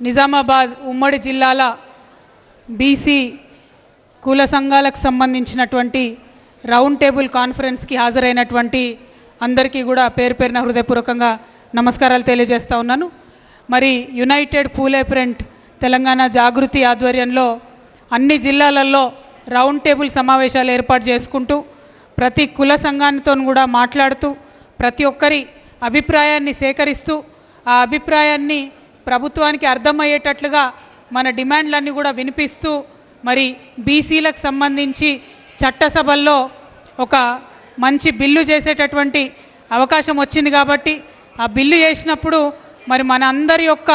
నిజామాబాద్ ఉమ్మడి జిల్లాల బీసీ కుల సంఘాలకు సంబంధించినటువంటి రౌండ్ టేబుల్ కాన్ఫరెన్స్కి హాజరైనటువంటి అందరికీ కూడా పేరు పేరున హృదయపూర్వకంగా నమస్కారాలు తెలియజేస్తూ ఉన్నాను. మరి యునైటెడ్ పూలే ప్రింట్ తెలంగాణ జాగృతి ఆధ్వర్యంలో అన్ని జిల్లాలలో రౌండ్ టేబుల్ సమావేశాలు ఏర్పాటు చేసుకుంటూ ప్రతి కుల సంఘానితో కూడా మాట్లాడుతూ ప్రతి ఒక్కరి అభిప్రాయాన్ని సేకరిస్తూ ఆ అభిప్రాయాన్ని ప్రభుత్వానికి అర్థమయ్యేటట్లుగా మన డిమాండ్లన్నీ కూడా వినిపిస్తూ మరి బీసీలకు సంబంధించి చట్టసభల్లో ఒక మంచి బిల్లు చేసేటటువంటి అవకాశం వచ్చింది. కాబట్టి ఆ బిల్లు చేసినప్పుడు మరి మన అందరి యొక్క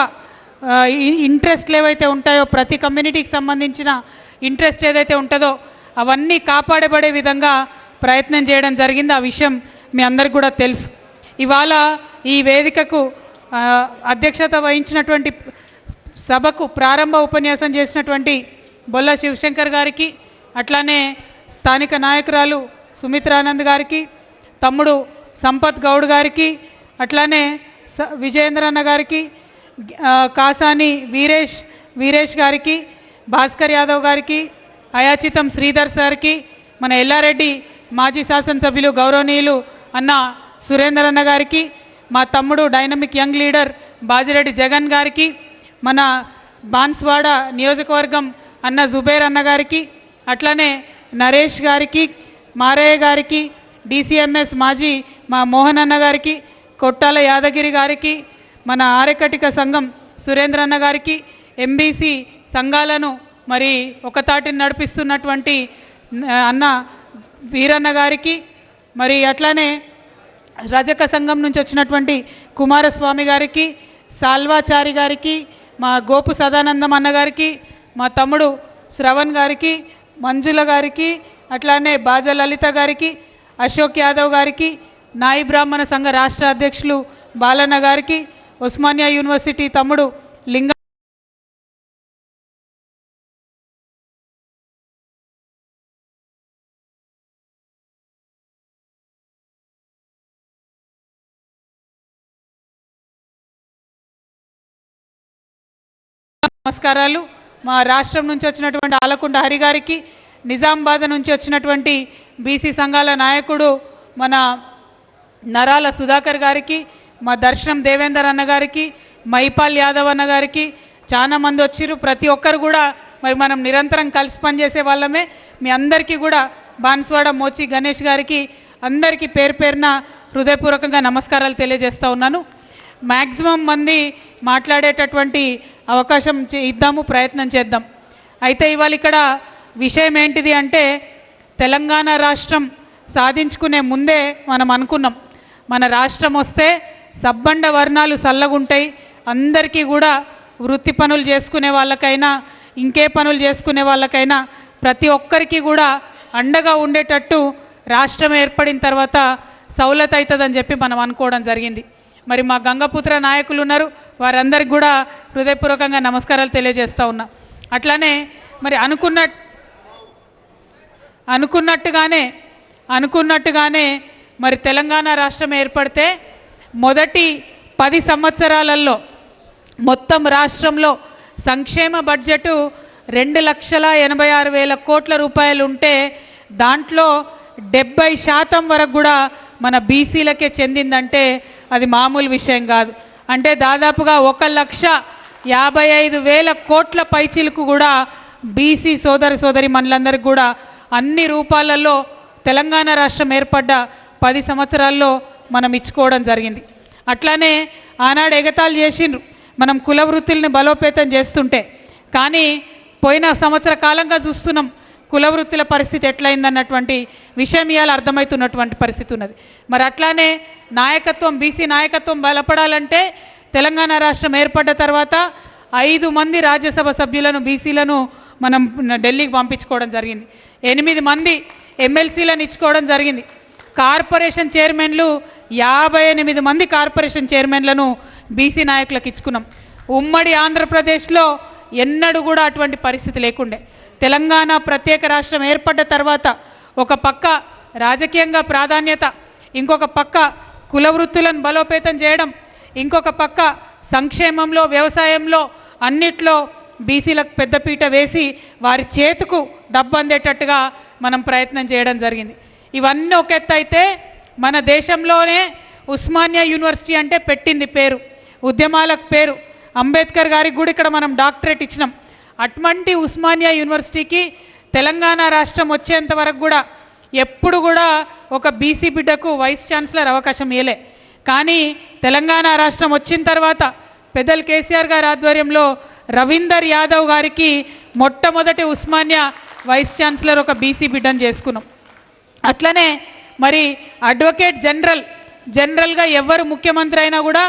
ఇంట్రెస్ట్లు ఏవైతే ఉంటాయో ప్రతి కమ్యూనిటీకి సంబంధించిన ఇంట్రెస్ట్ ఏదైతే ఉంటుందో అవన్నీ కాపాడబడే విధంగా ప్రయత్నం చేయడం జరిగింది. ఆ విషయం మీ అందరికి కూడా తెలుసు. ఇవాళ ఈ వేదికకు అధ్యక్షత వహించినటువంటి సభకు ప్రారంభ ఉపన్యాసం చేసినటువంటి బొల్ల శివశంకర్ గారికి, అట్లానే స్థానిక నాయకురాలు సుమిత్రానంద్ గారికి, తమ్ముడు సంపత్ గౌడ్ గారికి, అట్లానే విజయేంద్రన్న గారికి, కాసాని వీరేష్ గారికి, భాస్కర్ యాదవ్ గారికి, అయాచితం శ్రీధర్ సార్కి, మన ఎల్లారెడ్డి మాజీ శాసనసభ్యులు గౌరవనీయులు అన్న సురేందర్ అన్న గారికి, మా తమ్ముడు dynamic young leader Bajireddy Jagan గారికి, మన బాన్స్వాడ నియోజకవర్గం అన్న జుబేర్ అన్న గారికి, అట్లనే నరేష్ గారికి, మారయ్య గారికి, డిసిఎంఎస్ మాజీ మా మోహన్ అన్న గారికి, కొట్టాల యాదగిరి గారికి, మన ఆర్యకటిక సంఘం సురేంద్ర అన్న గారికి, ఎంబీసీ సంఘాలను మరి ఒకతాటిని నడిపిస్తున్నటువంటి అన్న వీరన్న గారికి, మరి అట్లానే రజక సంఘం నుంచి వచ్చినటువంటి కుమారస్వామి గారికి, సాల్వాచారి గారికి, మా గోపు సదానందం అన్న గారికి, మా తమ్ముడు శ్రవణ్ గారికి, మంజుల గారికి, అట్లానే బాజా లలిత గారికి, అశోక్ యాదవ్ గారికి, నాయి బ్రాహ్మణ సంఘ రాష్ట్ర అధ్యక్షులు బాలన్న గారికి, ఉస్మానియా యూనివర్సిటీ తమ్ముడు లింగ నమస్కారాలు. మా రాష్ట్రం నుంచి వచ్చినటువంటి ఆలకొండ హరి గారికి, నిజామాబాద్ నుంచి వచ్చినటువంటి బీసీ సంఘాల నాయకుడు మన నరాల సుధాకర్ గారికి, మా దర్శనం దేవేందర్ అన్న గారికి, మైపాల్ యాదవ్ అన్న గారికి, చాలా మంది వచ్చిర్రు. ప్రతి ఒక్కరు కూడా మరి మనం నిరంతరం కలిసి పనిచేసే వాళ్ళమే. మీ అందరికీ కూడా బాన్స్వాడ మోచి గణేష్ గారికి అందరికీ పేరు పేరున హృదయపూర్వకంగా నమస్కారాలు తెలియజేస్తూ ఉన్నాను. మ్యాక్సిమం మంది మాట్లాడేటటువంటి అవకాశం ఇద్దాము, ప్రయత్నం చేద్దాం. అయితే ఇవాళ ఇక్కడ విషయం ఏంటిది అంటే, తెలంగాణ రాష్ట్రం సాధించుకునే ముందే మనం అనుకున్నాం మన రాష్ట్రం వస్తే సబ్బండ వర్ణాలు చల్లగుంటాయి, అందరికీ కూడా వృత్తి పనులు చేసుకునే వాళ్ళకైనా ఇంకే పనులు చేసుకునే వాళ్ళకైనా ప్రతి ఒక్కరికి కూడా అండగా ఉండేటట్టు రాష్ట్రం ఏర్పడిన తర్వాత సౌలత్ అవుతుందని చెప్పి మనం అనుకోవడం జరిగింది. మరి మా గంగపుత్ర నాయకులు ఉన్నారు, వారందరికి కూడా హృదయపూర్వకంగా నమస్కారాలు తెలియజేస్తూ ఉన్నా. అట్లానే మరి అనుకున్నట్టుగానే మరి తెలంగాణ రాష్ట్రం ఏర్పడితే మొదటి 10 సంవత్సరాలలో మొత్తం రాష్ట్రంలో సంక్షేమ బడ్జెటు 2,86,000 కోట్ల రూపాయలు ఉంటే దాంట్లో 70% వరకు కూడా మన బీసీలకే చెందిందంటే అది మామూలు విషయం కాదు. అంటే దాదాపుగా 1,55,000 కోట్ల పైచిలకు కూడా బీసీ సోదరి మనులందరికీ కూడా అన్ని రూపాలలో తెలంగాణ రాష్ట్రం ఏర్పడ్డ 10 సంవత్సరాల్లో మనం ఇచ్చుకోవడం జరిగింది. అట్లానే ఆనాడు ఎగతాళి చేసిండ్రు మనం కుల వృత్తుల్ని బలోపేతం చేస్తుంటే, కానీ పోయిన సంవత్సర కాలంగా చూస్తున్నాం కుల వృత్తుల పరిస్థితి ఎట్లయిందన్నటువంటి విషయం ఇవాళ అర్థమవుతున్నటువంటి పరిస్థితి ఉన్నది. మరి అట్లానే నాయకత్వం, బీసీ నాయకత్వం బలపడాలంటే తెలంగాణ రాష్ట్రం ఏర్పడ్డ తర్వాత 5 మంది రాజ్యసభ సభ్యులను బీసీలను మనం ఢిల్లీకి పంపించుకోవడం జరిగింది. 8 మంది ఎమ్మెల్సీలను ఇచ్చుకోవడం జరిగింది. కార్పొరేషన్ చైర్మన్లు 58 మంది కార్పొరేషన్ చైర్మన్లను బీసీ నాయకులకు ఇచ్చుకున్నాం. ఉమ్మడి ఆంధ్రప్రదేశ్లో ఎన్నడూ కూడా అటువంటి పరిస్థితి లేకుండే. తెలంగాణ ప్రత్యేక రాష్ట్రం ఏర్పడ్డ తర్వాత ఒక పక్క రాజకీయంగా ప్రాధాన్యత, ఇంకొక పక్క కుల వృత్తులను బలోపేతం చేయడం, ఇంకొక పక్క సంక్షేమంలో వ్యవసాయంలో అన్నిట్లో బీసీలకు పెద్దపీట వేసి వారి చేతుకు డబ్బు అందేటట్టుగా మనం ప్రయత్నం చేయడం జరిగింది. ఇవన్నీ ఒక ఎత్తు అయితే మన దేశంలోనే ఉస్మానియా యూనివర్సిటీ అంటే పెట్టింది పేరు, ఉద్యమాలకు పేరు. అంబేద్కర్ గారికి కూడా ఇక్కడ మనం డాక్టరేట్ ఇచ్చినాం. అటువంటి ఉస్మానియా యూనివర్సిటీకి తెలంగాణ రాష్ట్రం వచ్చేంత వరకు కూడా ఎప్పుడు కూడా ఒక బీసీ బిడ్డకు వైస్ ఛాన్సలర్ అవకాశం ఇవ్వలే. కానీ తెలంగాణ రాష్ట్రం వచ్చిన తర్వాత పెద్దలు కేసీఆర్ గారి ఆధ్వర్యంలో రవీందర్ యాదవ్ గారికి మొట్టమొదటి ఉస్మానియా వైస్ ఛాన్సలర్ ఒక బీసీ బిడ్డను చేసుకున్నాం. అట్లనే మరి అడ్వకేట్ జనరల్గా ఎవరు ముఖ్యమంత్రి అయినా కూడా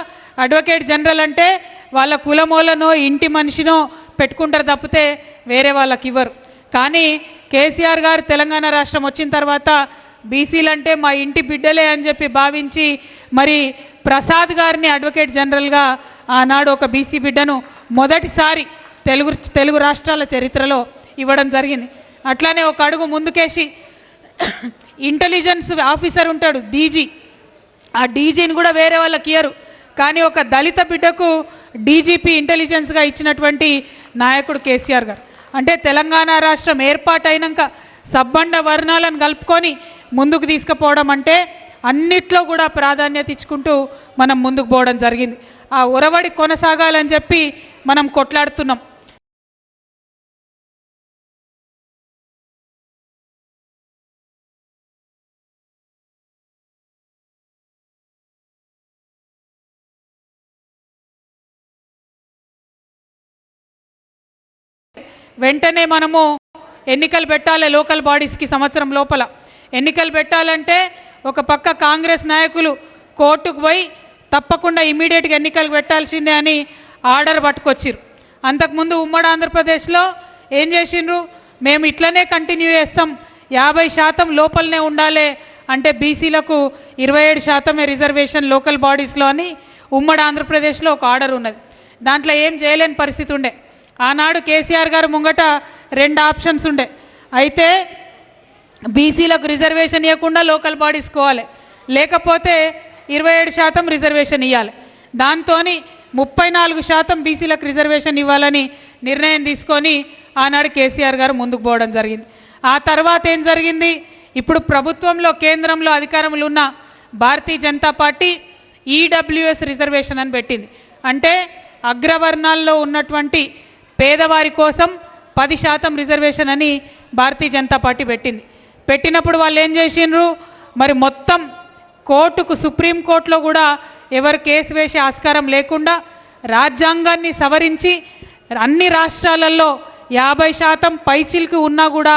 అడ్వకేట్ జనరల్ అంటే వాళ్ళ కులమోలనో ఇంటి మనిషినో పెట్టుకుంటారు తప్పితే వేరే వాళ్ళకి ఇవ్వరు. కానీ కేసీఆర్ గారు తెలంగాణ రాష్ట్రం వచ్చిన తర్వాత బీసీలు అంటే మా ఇంటి బిడ్డలే అని చెప్పి భావించి మరి ప్రసాద్ గారిని అడ్వకేట్ జనరల్గా ఆనాడు ఒక బీసీ బిడ్డను మొదటిసారి తెలుగు రాష్ట్రాల చరిత్రలో ఇవ్వడం జరిగింది. అట్లానే ఒక అడుగు ముందుకేసి ఇంటెలిజెన్స్ ఆఫీసర్ ఉంటాడు డీజీ, ఆ డీజీని కూడా వేరే వాళ్ళకి ఇయ్యరు. కానీ ఒక దళిత బిడ్డకు డీజీపీ ఇంటెలిజెన్స్గా ఇచ్చినటువంటి నాయకుడు కేసీఆర్ గారు. అంటే తెలంగాణ రాష్ట్రం ఏర్పాటైనాక సబ్బండ వర్ణాలను కలుపుకొని ముందుకు తీసుకుపోవడం అంటే అన్నిట్లో కూడా ప్రాధాన్యత ఇచ్చుకుంటూ మనం ముందుకు పోవడం జరిగింది. ఆ ఒరవడి కొనసాగాలని చెప్పి మనం కొట్లాడుతున్నాం. వెంటనే మనము ఎన్నికలు పెట్టాలి. లోకల్ బాడీస్కి సంవత్సరం లోపల ఎన్నికలు పెట్టాలంటే ఒక పక్క కాంగ్రెస్ నాయకులు కోర్టుకు పోయి తప్పకుండా ఇమీడియట్గా ఎన్నికలు పెట్టాల్సిందే అని ఆర్డర్ పట్టుకొచ్చిర్రు. అంతకుముందు ఉమ్మడి ఆంధ్రప్రదేశ్లో ఏం చేసిండ్రు, మేము ఇట్లనే కంటిన్యూ చేస్తాం, 50% లోపలనే ఉండాలి అంటే బీసీలకు 27% రిజర్వేషన్ లోకల్ బాడీస్లో అని ఉమ్మడి ఆంధ్రప్రదేశ్లో ఒక ఆర్డర్ ఉన్నది. దాంట్లో ఏం చేయలేని పరిస్థితి ఉండే. ఆనాడు కేసీఆర్ గారు ముంగట 2 ఆప్షన్స్ ఉండే. అయితే బీసీలకు రిజర్వేషన్ ఇవ్వకుండా లోకల్ బాడీస్ కోవాలి, లేకపోతే 27% రిజర్వేషన్ ఇవ్వాలి. దాంతో 34% బీసీలకు రిజర్వేషన్ ఇవ్వాలని నిర్ణయం తీసుకొని ఆనాడు కేసీఆర్ గారు ముందుకు పోవడం జరిగింది. ఆ తర్వాత ఏం జరిగింది, ఇప్పుడు ప్రభుత్వంలో కేంద్రంలో అధికారంలో ఉన్న Bharatiya Janata party EWS reservation అని పెట్టింది. అంటే అగ్రవర్ణాల్లో ఉన్నటువంటి పేదవారి కోసం 10% రిజర్వేషన్ అని భారతీయ జనతా పార్టీ పెట్టినప్పుడు వాళ్ళు ఏం చేసిండ్రు, మరి మొత్తం కోర్టుకు సుప్రీంకోర్టులో కూడా ఎవరు కేసు వేసే ఆస్కారం లేకుండా రాజ్యాంగాన్ని సవరించి అన్ని రాష్ట్రాలలో 50% పైచిల్కి ఉన్నా కూడా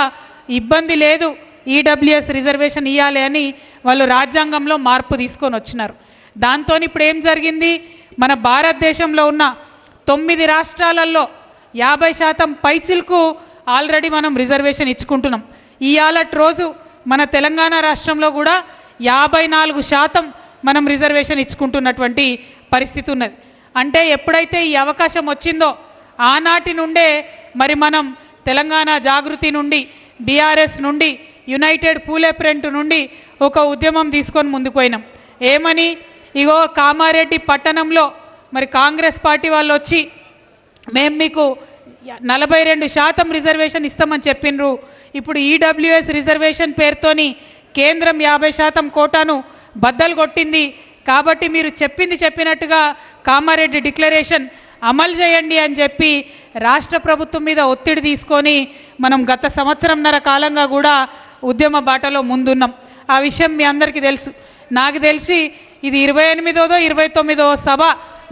ఇబ్బంది లేదు, ఈడబ్ల్యూఎస్ రిజర్వేషన్ ఇవ్వాలి అని వాళ్ళు రాజ్యాంగంలో మార్పు తీసుకొని వచ్చినారు. దాంతో ఇప్పుడు ఏం జరిగింది, మన భారతదేశంలో ఉన్న 9 రాష్ట్రాలలో 50% పైచిల్కు ఆల్రెడీ మనం రిజర్వేషన్ ఇచ్చుకుంటున్నాం. ఇవాళటి రోజు మన తెలంగాణ రాష్ట్రంలో కూడా 54% మనం రిజర్వేషన్ ఇచ్చుకుంటున్నటువంటి పరిస్థితి ఉన్నది. అంటే ఎప్పుడైతే ఈ అవకాశం వచ్చిందో ఆనాటి నుండే మరి మనం తెలంగాణ జాగృతి నుండి, బీఆర్ఎస్ నుండి, యునైటెడ్ పూలే ఫ్రంట్ నుండి ఒక ఉద్యమం తీసుకొని ముందుకు పోయినాం. ఏమని, ఇగో కామారెడ్డి పట్టణంలో మరి కాంగ్రెస్ పార్టీ వాళ్ళు వచ్చి మేము మీకు 42% రిజర్వేషన్ ఇస్తామని చెప్పిండ్రు. ఇప్పుడు ఈడబ్ల్యూఎస్ రిజర్వేషన్ పేరుతోని కేంద్రం 50% కోటాను బద్దలు కొట్టింది. కాబట్టి మీరు చెప్పినట్టుగా కామారెడ్డి డిక్లరేషన్ అమలు చేయండి అని చెప్పి రాష్ట్ర ప్రభుత్వం మీద ఒత్తిడి తీసుకొని మనం గత సంవత్సరంన్నర కాలంగా కూడా ఉద్యమ బాటలో ముందున్నాం. ఆ విషయం మీ అందరికీ తెలుసు. నాకు తెలిసి ఇది 28వ 29వ సభ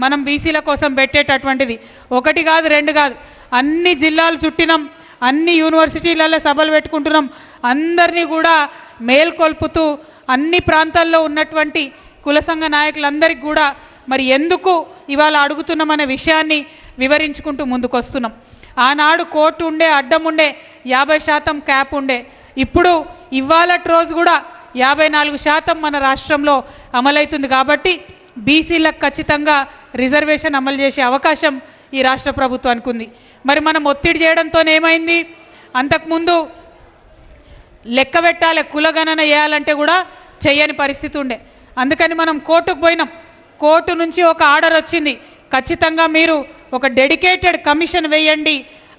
మనం బీసీల కోసం పెట్టేటటువంటిది. 1 కాదు 2 కాదు, అన్ని జిల్లాలు చుట్టినాం, అన్ని యూనివర్సిటీలలో సభలు పెట్టుకుంటున్నాం. అందరినీ కూడా మేల్కొల్పుతూ అన్ని ప్రాంతాల్లో ఉన్నటువంటి కుల సంఘ నాయకులందరికీ కూడా మరి ఎందుకు ఇవాళ అడుగుతున్నామనే విషయాన్ని వివరించుకుంటూ ముందుకు వస్తున్నాం. ఆనాడు కోర్టు ఉండే, అడ్డం ఉండే, 50% క్యాప్ ఉండే. ఇప్పుడు ఇవాళటి రోజు కూడా 54% మన రాష్ట్రంలో అమలవుతుంది. కాబట్టి బీసీలకు ఖచ్చితంగా రిజర్వేషన్ అమలు చేసే అవకాశం ఈ రాష్ట్ర ప్రభుత్వానికి ఉంది. మరి మనం ఒత్తిడి చేయడంతో ఏమైంది, అంతకుముందు లెక్క పెట్టాలి, కులగణన చేయాలంటే కూడా చేయని పరిస్థితి ఉండే. అందుకని మనం కోర్టుకు పోయినాం. కోర్టు నుంచి ఒక ఆర్డర్ వచ్చింది, ఖచ్చితంగా మీరు ఒక డెడికేటెడ్ కమిషన్ వేయండి,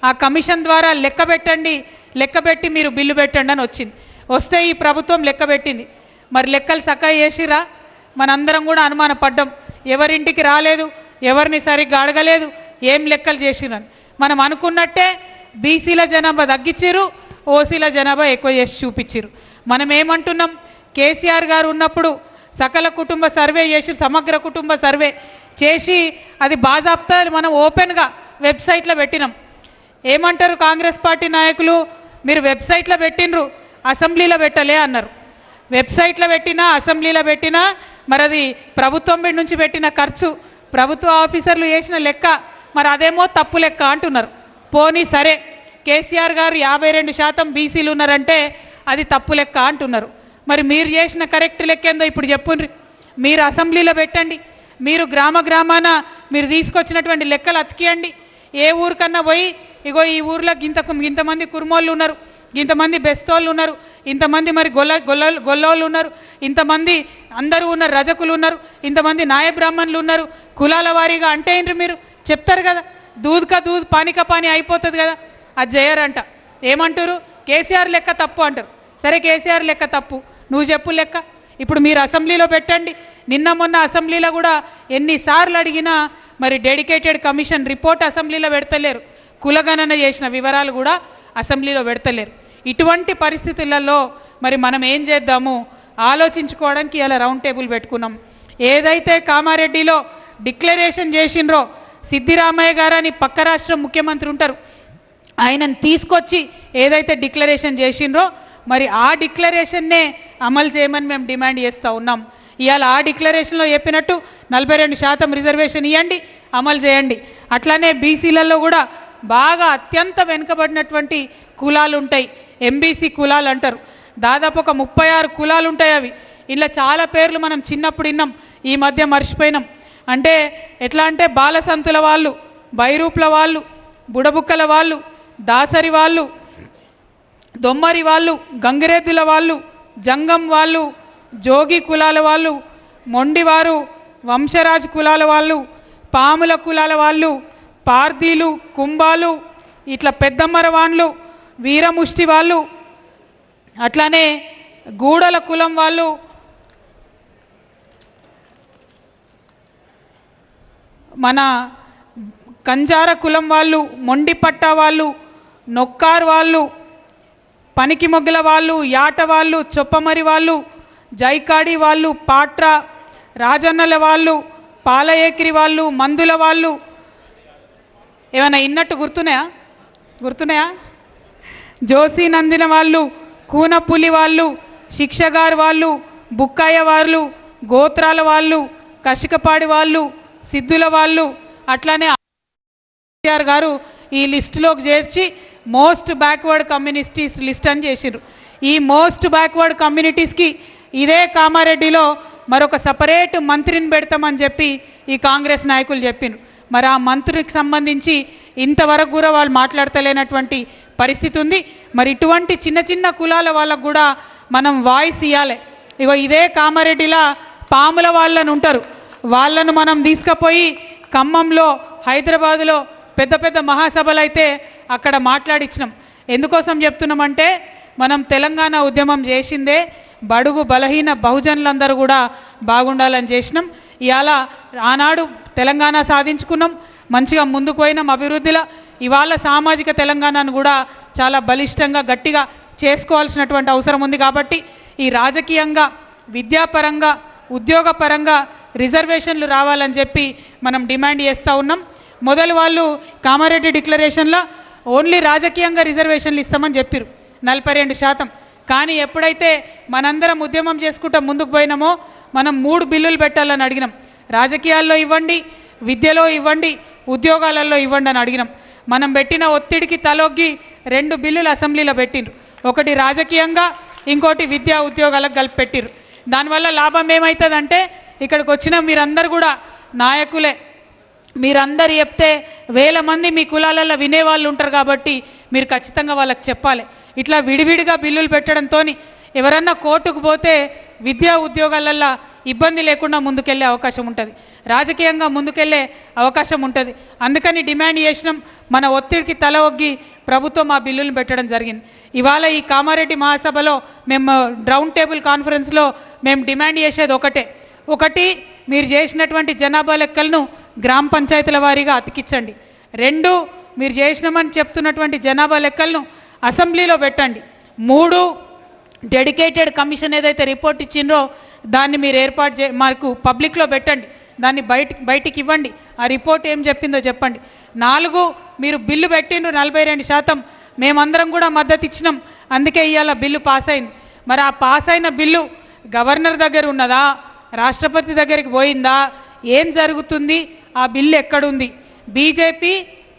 ఆ కమిషన్ ద్వారా లెక్క పెట్టండి, లెక్క పెట్టి మీరు బిల్లు పెట్టండి అని వచ్చింది. వస్తే ఈ ప్రభుత్వం లెక్క పెట్టింది. మరి లెక్కలు చక్కగా చేసిరా? మనందరం కూడా అనుమానపడ్డాం. ఎవరింటికి రాలేదు, ఎవరిని సరిగ్గా అడగలేదు, ఏం లెక్కలు చేసిరని. మనం అనుకున్నట్టే బీసీల జనాభా తగ్గించారు, ఓసీల జనాభా ఎక్కువ చేసి చూపించారు. మనం ఏమంటున్నాం, కేసీఆర్ గారు ఉన్నప్పుడు సకల కుటుంబ సర్వే చేసి, సమగ్ర కుటుంబ సర్వే చేసి అది బాజాప్తా మనం ఓపెన్గా వెబ్సైట్లో పెట్టినాం. ఏమంటారు కాంగ్రెస్ పార్టీ నాయకులు, మీరు వెబ్సైట్లో పెట్టినరు, అసెంబ్లీలో పెట్టలే అన్నారు. వెబ్సైట్లో పెట్టినా అసెంబ్లీలో పెట్టినా మరి అది ప్రభుత్వం నుంచి పెట్టిన ఖర్చు, ప్రభుత్వ ఆఫీసర్లు చేసిన లెక్క, మరి అదేమో తప్పు లెక్క అంటున్నారు. పోనీ సరే, కేసీఆర్ గారు 52% బీసీలు ఉన్నారంటే అది తప్పు లెక్క అంటున్నారు. మరి మీరు చేసిన కరెక్ట్ లెక్క ఏందో ఇప్పుడు చెప్పుండ్రి. మీరు అసెంబ్లీలో పెట్టండి, మీరు గ్రామ గ్రామాన మీరు తీసుకొచ్చినటువంటి లెక్కలు అతికియండి. ఏ ఊరికన్నా పోయి ఇగో ఈ ఊర్లో ఇంతమంది కుర్మోళ్ళు ఉన్నారు, ఇంతమంది బెస్తోళ్ళు ఉన్నారు, ఇంతమంది మరి గొల్లోళ్ళు ఉన్నారు, ఇంతమంది అందరూ ఉన్నారు, రజకులు ఉన్నారు, ఇంతమంది నాయ బ్రాహ్మణులు ఉన్నారు, కులాల వారీగా అంటే ఏంటి మీరు చెప్తారు కదా. దూద్ కా దూద్ పానీ కా పానీ అయిపోతుంది కదా. అది చేయరంట. ఏమంటారు, కేసీఆర్ లెక్క తప్పు అంటారు. సరే కేసీఆర్ లెక్క తప్పు, నువ్వు చెప్పు లెక్క. ఇప్పుడు మీరు అసెంబ్లీలో పెట్టండి. నిన్న మొన్న అసెంబ్లీలో కూడా ఎన్నిసార్లు అడిగినా మరి డెడికేటెడ్ కమిషన్ రిపోర్ట్ అసెంబ్లీలో పెడతలేరు, కులగణన చేసిన వివరాలు కూడా అసెంబ్లీలో పెడతలేరు. ఇటువంటి పరిస్థితులలో మరి మనం ఏం చేద్దాము ఆలోచించుకోవడానికి ఇలా రౌండ్ టేబుల్ పెట్టుకున్నాం. ఏదైతే కామారెడ్డిలో డిక్లరేషన్ చేసిండ్రో, సిద్ధిరామయ్య గారు అని పక్క రాష్ట్రం ముఖ్యమంత్రి ఉంటారు, ఆయనను తీసుకొచ్చి ఏదైతే డిక్లరేషన్ చేసిండ్రో మరి ఆ డిక్లరేషన్నే అమలు చేయమని మేము డిమాండ్ చేస్తూ ఉన్నాం. ఇవాళ ఆ డిక్లరేషన్లో చెప్పినట్టు 42% రిజర్వేషన్ ఇవ్వండి, అమలు చేయండి. అట్లానే బీసీలలో కూడా బాగా అత్యంత వెనుకబడినటువంటి కులాలు ఉంటాయి, ఎంబీసీ కులాలు అంటారు. దాదాపు ఒక 36 కులాలు ఉంటాయి. అవి ఇలా చాలా పేర్లు మనం చిన్నప్పుడు విన్నాం, ఈ మధ్య మర్చిపోయినాం. అంటే ఎట్లా అంటే బాలసంతుల వాళ్ళు, బైరూప్ల వాళ్ళు, బుడబుక్కల వాళ్ళు, దాసరి వాళ్ళు, దొమ్మరి వాళ్ళు, గంగిరెద్దుల వాళ్ళు, జంగం వాళ్ళు, జోగి కులాల వాళ్ళు, మొండివారు, వంశరాజ్ కులాల వాళ్ళు, పాముల కులాల వాళ్ళు, పార్దీలు, కుంభాలు, ఇట్లా పెద్దమ్మరవాన్లు, వీరముష్టి వాళ్ళు, అట్లానే గూడల కులం వాళ్ళు, మన కంజార కులం వాళ్ళు, మొండిపట్ట వాళ్ళు, నొక్కారు వాళ్ళు, పనికి మొగ్గల వాళ్ళు, యాట వాళ్ళు, చొప్పమరి వాళ్ళు, జైకాడి వాళ్ళు, పాట్రా, రాజన్నల వాళ్ళు, పాలయేకిరి వాళ్ళు, మందుల వాళ్ళు, ఏమైనా ఇన్నట్టు గుర్తున్నాయా? జోసి నందిన వాళ్ళు, కూనపులి వాళ్ళు, శిక్షగారు వాళ్ళు, బుక్కయ్య వాళ్ళు, గోత్రాల వాళ్ళు, కషికపాడి వాళ్ళు, సిద్ధుల వాళ్ళు, అట్లానే కేసీఆర్ గారు ఈ లిస్టులోకి చేర్చి మోస్ట్ బ్యాక్వర్డ్ కమ్యూనిటీస్ లిస్ట్ అని చేసిర్రు. ఈ మోస్ట్ బ్యాక్వర్డ్ కమ్యూనిటీస్కి ఇదే కామారెడ్డిలో మరొక సపరేట్ మంత్రిని పెడతామని చెప్పి ఈ కాంగ్రెస్ నాయకులు చెప్పినారు. మరి ఆ మంత్రికి సంబంధించి ఇంతవరకు కూడా వాళ్ళు మాట్లాడతలేనటువంటి పరిస్థితి ఉంది. మరి ఇటువంటి చిన్న చిన్న కులాల వాళ్ళకు కూడా మనం వాయిస్ ఇవ్వాలి. ఇగో ఇదే కామారెడ్డిలా పాముల వాళ్ళని ఉంటారు, వాళ్ళను మనం తీసుకుపోయి ఖమ్మంలో, హైదరాబాదులో పెద్ద పెద్ద మహాసభలు అయితే అక్కడ మాట్లాడించినాం. ఎందుకోసం చెప్తున్నామంటే మనం తెలంగాణ ఉద్యమం చేసిందే బడుగు బలహీన బహుజనులందరూ కూడా బాగుండాలని చేసినాం. ఇవాళ ఆనాడు తెలంగాణ సాధించుకున్నాం, మంచిగా ముందుకు పోయినాం అభివృద్ధిలో. ఇవాళ సామాజిక తెలంగాణను కూడా చాలా బలిష్టంగా గట్టిగా చేసుకోవాల్సినటువంటి అవసరం ఉంది. కాబట్టి ఈ రాజకీయంగా, విద్యాపరంగా, ఉద్యోగపరంగా రిజర్వేషన్లు రావాలని చెప్పి మనం డిమాండ్ చేస్తూ ఉన్నాం. మొదలు వాళ్ళు కామారెడ్డి డిక్లరేషన్లో ఓన్లీ రాజకీయంగా రిజర్వేషన్లు ఇస్తామని చెప్పారు 42%. కానీ ఎప్పుడైతే మనందరం ఉద్యమం చేసుకుంటూ ముందుకు పోయినామో మనం 3 బిల్లులు పెట్టాలని అడిగినాం. రాజకీయాల్లో ఇవ్వండి, విద్యలో ఇవ్వండి, ఉద్యోగాలలో ఇవ్వండి అని అడిగినాం. మనం పెట్టిన ఒత్తిడికి తలొగ్గి 2 బిల్లులు అసెంబ్లీలో పెట్టిండ్రు. ఒకటి రాజకీయంగా, ఇంకోటి విద్యా ఉద్యోగాలకు కలిపి పెట్టిర్రు. దానివల్ల లాభం ఏమవుతుందంటే ఇక్కడికి వచ్చిన మీరందరూ కూడా నాయకులే, మీరందరు చెప్తే వేల మంది మీ కులాలలో వినేవాళ్ళు ఉంటారు. కాబట్టి మీరు ఖచ్చితంగా వాళ్ళకి చెప్పాలి. ఇట్లా విడివిడిగా బిల్లులు పెట్టడంతో ఎవరన్నా కోర్టుకు పోతే విద్యా ఉద్యోగాలల్లో ఇబ్బంది లేకుండా ముందుకెళ్ళే అవకాశం ఉంటుంది. రాజకీయంగా ముందుకెళ్లే అవకాశం ఉంటుంది. అందుకని డిమాండ్ చేసినాం. మన ఒత్తిడికి తల ఒగ్గి ప్రభుత్వం ఆ బిల్లులను పెట్టడం జరిగింది. ఇవాళ ఈ కామారెడ్డి మహాసభలో మేము రౌండ్ టేబుల్ కాన్ఫరెన్స్లో మేము డిమాండ్ చేసేది ఒకటి మీరు చేసినటువంటి జనాభా లెక్కలను గ్రామ పంచాయతీల వారీగా అతికించండి. 2 మీరు చేసినామని చెప్తున్నటువంటి జనాభా లెక్కలను అసెంబ్లీలో పెట్టండి. 3 డెడికేటెడ్ కమిషన్ ఏదైతే రిపోర్ట్ ఇచ్చిండ్రో దాన్ని మీరు ఏర్పాటు మాకు పబ్లిక్లో పెట్టండి, దాన్ని బయటికి ఇవ్వండి, ఆ రిపోర్ట్ ఏం చెప్పిందో చెప్పండి. 4 మీరు బిల్లు పెట్టిండ్రు 42%, మేమందరం కూడా మద్దతు ఇచ్చినాం, అందుకే ఇవాళ బిల్లు పాస్ అయింది. మరి ఆ పాస్ అయిన బిల్లు గవర్నర్ దగ్గర ఉన్నదా, రాష్ట్రపతి దగ్గరికి పోయిందా, ఏం జరుగుతుంది, ఆ బిల్లు ఎక్కడుంది? బీజేపీ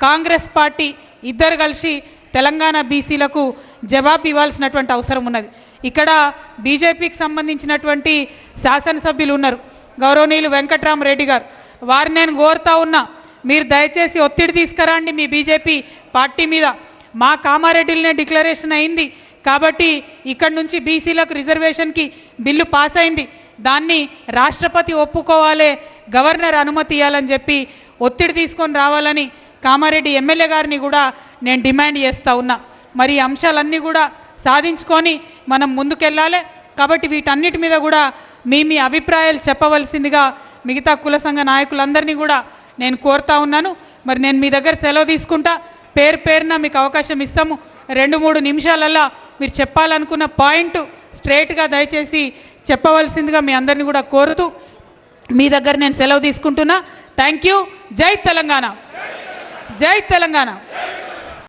కాంగ్రెస్ పార్టీ ఇద్దరు కలిసి తెలంగాణ బీసీలకు జవాబు ఇవ్వాల్సినటువంటి అవసరం ఉన్నది. ఇక్కడ బీజేపీకి సంబంధించినటువంటి శాసనసభ్యులు ఉన్నారు, గౌరవనీయులు వెంకట్రామరెడ్డి గారు. వారిని నేను కోరుతా ఉన్నా, మీరు దయచేసి ఒత్తిడి తీసుకురండి మీ బీజేపీ పార్టీ మీద. మా కామారెడ్డిలోనే డిక్లరేషన్ అయింది కాబట్టి ఇక్కడ నుంచి బీసీలకు రిజర్వేషన్కి బిల్లు పాస్ అయింది, దాన్ని రాష్ట్రపతి ఒప్పుకోవాలి, గవర్నర్ అనుమతి ఇవ్వాలని చెప్పి ఒత్తిడి తీసుకొని రావాలని కామారెడ్డి ఎమ్మెల్యే గారిని కూడా నేను డిమాండ్ చేస్తూ ఉన్నా. మరి ఈ అంశాలన్నీ కూడా సాధించుకొని మనం ముందుకెళ్ళాలి. కాబట్టి వీటన్నిటి మీద కూడా మీ అభిప్రాయాలు చెప్పవలసిందిగా మిగతా కుల సంఘ నాయకులందరినీ కూడా నేను కోరుతా ఉన్నాను. మరి నేను మీ దగ్గర సెలవు తీసుకుంటా, పేరున మీకు అవకాశం ఇస్తాము. 2-3 నిమిషాలల్లో మీరు చెప్పాలనుకున్న పాయింట్ స్ట్రైట్గా దయచేసి చెప్పవలసిందిగా మీ అందరినీ కూడా కోరుతూ మీ దగ్గర నేను సెలవు తీసుకుంటున్నా. Thank you. జై తెలంగాణ, జై తెలంగాణ.